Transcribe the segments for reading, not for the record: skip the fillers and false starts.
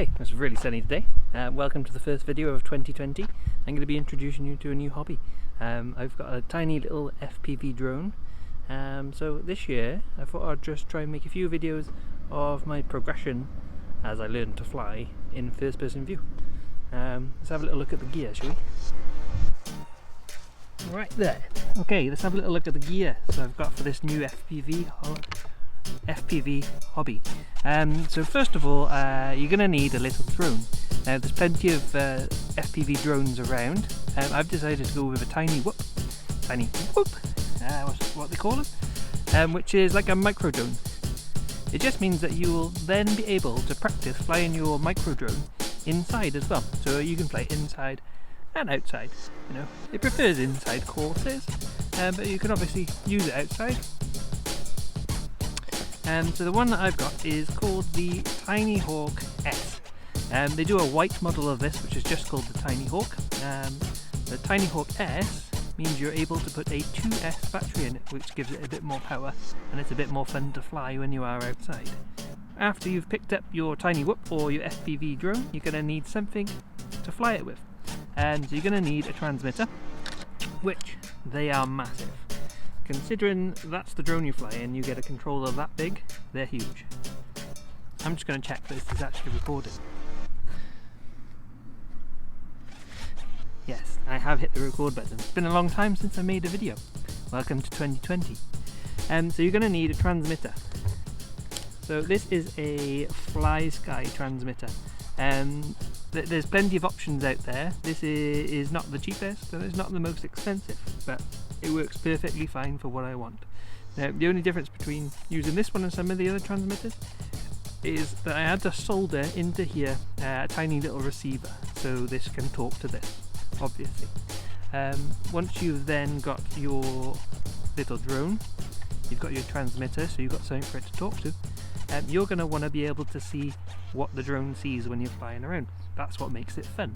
Okay, it's really sunny today. Welcome to the first video of 2020. I'm going to be introducing you to a new hobby. I've got a tiny little FPV drone. So this year I thought I'd just try and make a few videos of my progression as I learn to fly in first person view. Let's have a little look at the gear, shall we? Right there. Okay, let's have a little look at the gear so I've got for this new FPV hobby. So first of all, you're going to need a little drone. Now there's plenty of FPV drones around. I've decided to go with a tiny whoop, what's what they call them, which is like a micro drone. It just means that you will then be able to practice flying your micro drone inside as well. So you can fly inside and outside. You know, it prefers inside courses, but you can obviously use it outside. So the one that I've got is called the Tinyhawk S. They do a white model of this, which is just called the Tinyhawk. The Tinyhawk S means you're able to put a 2S battery in it, which gives it a bit more power, and it's a bit more fun to fly when you are outside. After you've picked up your Tiny Whoop or your FPV drone, you're going to need something to fly it with. And so you're going to need a transmitter, which they are massive. Considering that's the drone you fly in, you get a controller that big, they're huge. I'm just going to check that this is actually recording. Yes, I have hit the record button. It's been a long time since I made a video. Welcome to 2020. So you're going to need a transmitter. So this is a Fly Sky transmitter. There's plenty of options out there. This is not the cheapest and it's not the most expensive, but it works perfectly fine for what I want. Now the only difference between using this one and some of the other transmitters is that I had to solder into here a tiny little receiver so this can talk to this, obviously. Once you've then got your little drone, you've got your transmitter, so you've got something for it to talk to, you're going to want to be able to see what the drone sees when you're flying around. That's what makes it fun.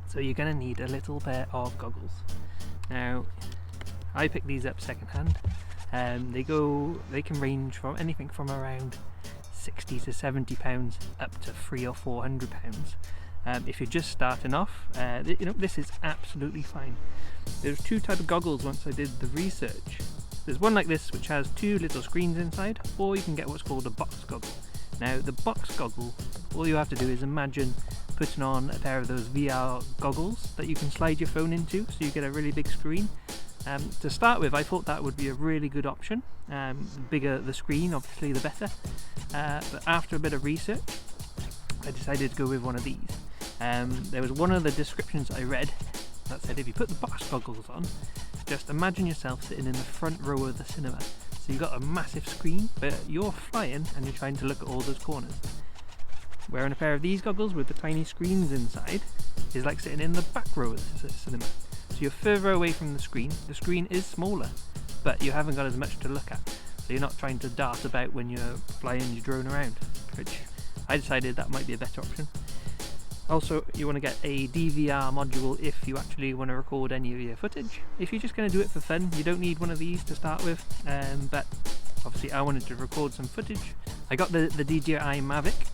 So you're going to need a little pair of goggles. Now I picked these up secondhand. They can range from anything from around £60 to £70 up to £300 or £400. If you're just starting off, this is absolutely fine. There's two types of goggles once I did the research. There's one like this which has two little screens inside, or you can get what's called a box goggle. Now the box goggle, all you have to do is imagine putting on a pair of those VR goggles that you can slide your phone into, so you get a really big screen. To start with, I thought that would be a really good option. The bigger the screen, obviously the better. But after a bit of research, I decided to go with one of these. There was one of the descriptions I read that said if you put the box goggles on, just imagine yourself sitting in the front row of the cinema. So you've got a massive screen, but you're flying and you're trying to look at all those corners. Wearing a pair of these goggles with the tiny screens inside is like sitting in the back row of the cinema. So you're further away from the screen is smaller, but you haven't got as much to look at. So you're not trying to dart about when you're flying your drone around, which I decided that might be a better option. Also, you want to get a DVR module if you actually want to record any of your footage. If you're just going to do it for fun, you don't need one of these to start with, but obviously I wanted to record some footage. I got the DJI Mavic,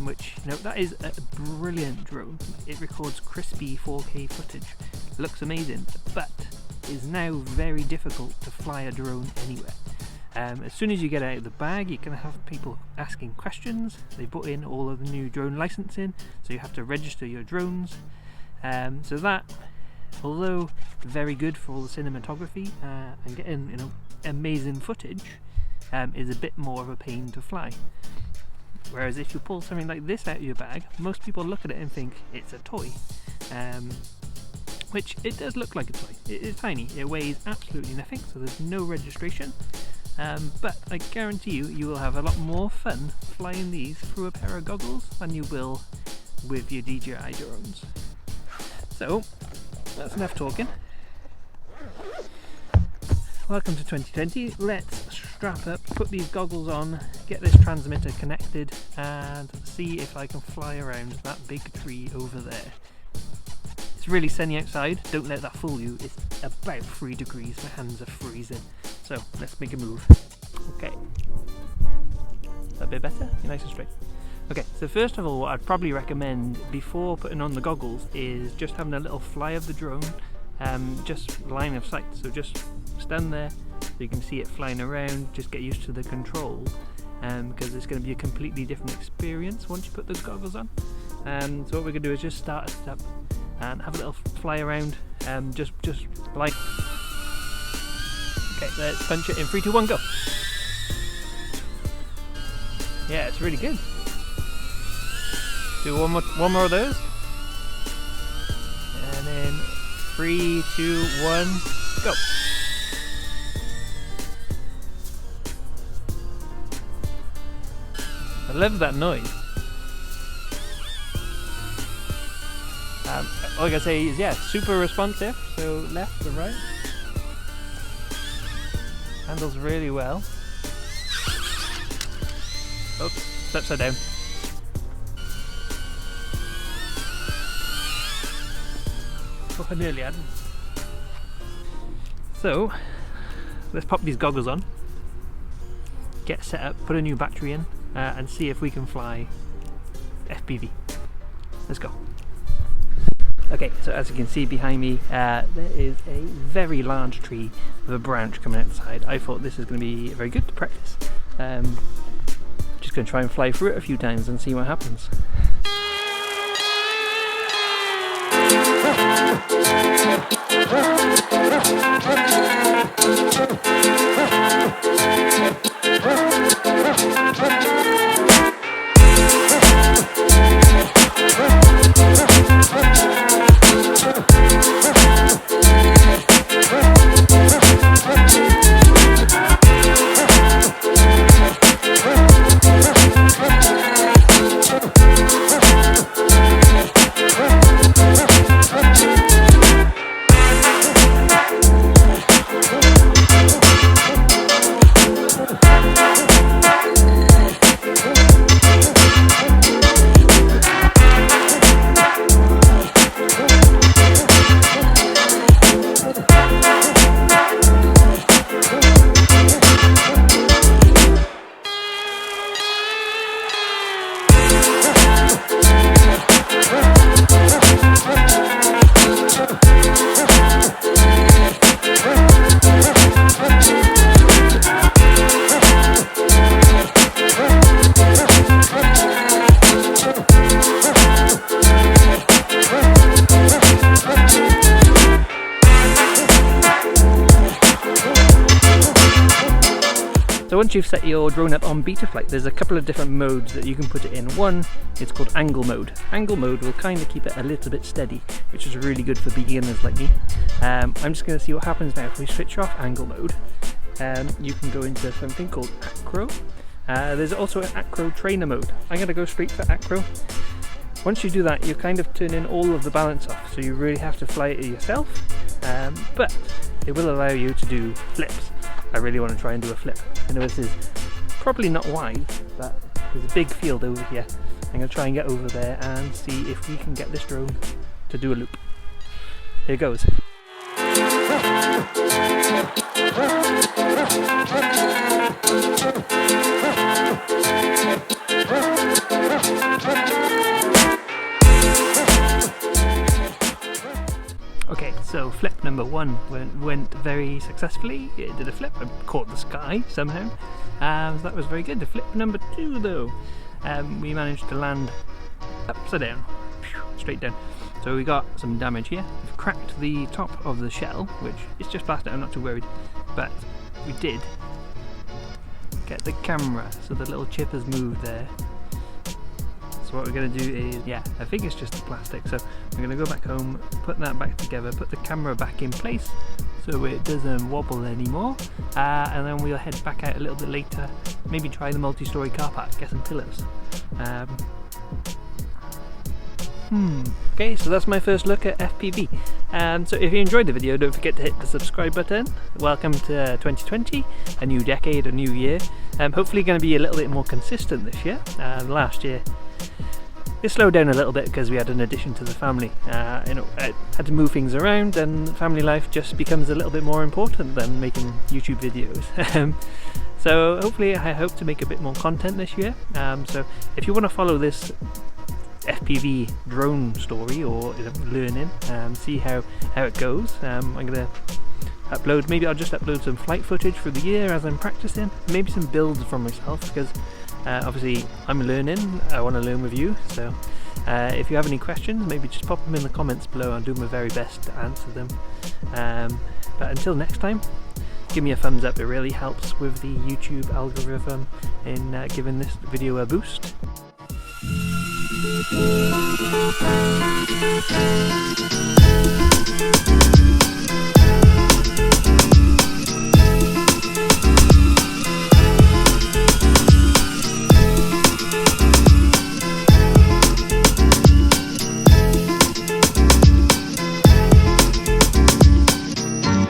which, that is a brilliant drone. It records crispy 4K footage. It looks amazing, but is now very difficult to fly a drone anywhere. As soon as you get out of the bag, you're going to have people asking questions. They put in all of the new drone licensing, so you have to register your drones. So that, although very good for all the cinematography and getting amazing footage, is a bit more of a pain to fly. Whereas if you pull something like this out of your bag, most people look at it and think it's a toy. Which it does look like a toy. It is tiny. It weighs absolutely nothing, so there's no registration. But I guarantee you will have a lot more fun flying these through a pair of goggles than you will with your DJI drones. So, that's enough talking. Welcome to 2020. Let's strap up, put these goggles on, get this transmitter connected, and see if I can fly around that big tree over there. It's really sunny outside, don't let that fool you. It's about 3 degrees, my hands are freezing. So let's make a move. Okay. Is that a bit better? You're nice and straight. Okay, so first of all, what I'd probably recommend before putting on the goggles is just having a little fly of the drone, just line of sight. So just stand there so you can see it flying around, just get used to the control, because it's going to be a completely different experience once you put those goggles on. So what we're going to do is just start it up and have a little fly around, just like... Okay, let's punch it in 3, 2, 1, go! Yeah, it's really good. Do one more of those. And then 3, 2, 1, go! I love that noise. All I gotta say is, yeah, super responsive, so left and right. Handles really well. Oops, it's upside down. Oh, I nearly had it. So, let's pop these goggles on, get set up, put a new battery in, and see if we can fly FPV. Let's go. Okay, so as you can see behind me, there is a very large tree with a branch coming out the side. I thought this is going to be very good to practice. Just going to try and fly through it a few times and see what happens. So once you've set your drone up on Betaflight, there's a couple of different modes that you can put it in. One, it's called angle mode. Angle mode will kind of keep it a little bit steady, which is really good for beginners like me. I'm just going to see what happens now if we switch off angle mode. You can go into something called acro. There's also an acro trainer mode. I'm going to go straight for acro. Once you do that, you kind of turn in all of the balance off, so you really have to fly it yourself, but it will allow you to do flips. I really want to try and do a flip. I know this is probably not wise, but there's a big field over here. I'm going to try and get over there and see if we can get this drone to do a loop. Here goes. Okay, so flip number 1 went very successfully. It did a flip, I caught the sky somehow, so that was very good. The flip number 2 though, we managed to land upside down, straight down. So we got some damage here. We've cracked the top of the shell, which is just plastic, I'm not too worried, but we did get the camera, so the little chip has moved there. So what we're going to do is, yeah, I think it's just the plastic, so I'm going to go back home, put that back together, put the camera back in place so it doesn't wobble anymore, and then we'll head back out a little bit later, maybe try the multi-story car park, get some pillars. Okay, so that's my first look at FPV. So if you enjoyed the video, don't forget to hit the subscribe button. Welcome to 2020, a new decade, a new year. Hopefully going to be a little bit more consistent this year. Last year it slowed down a little bit because we had an addition to the family. I had to move things around, and family life just becomes a little bit more important than making YouTube videos. So hopefully I hope to make a bit more content this year. So if you want to follow this FPV drone story, or learning, see how it goes, I'm going to upload, maybe I'll just upload some flight footage for the year as I'm practicing, maybe some builds from myself, because obviously I'm learning, I want to learn with you. So if you have any questions, maybe just pop them in the comments below. I'll do my very best to answer them. But until next time, give me a thumbs up, it really helps with the YouTube algorithm in giving this video a boost.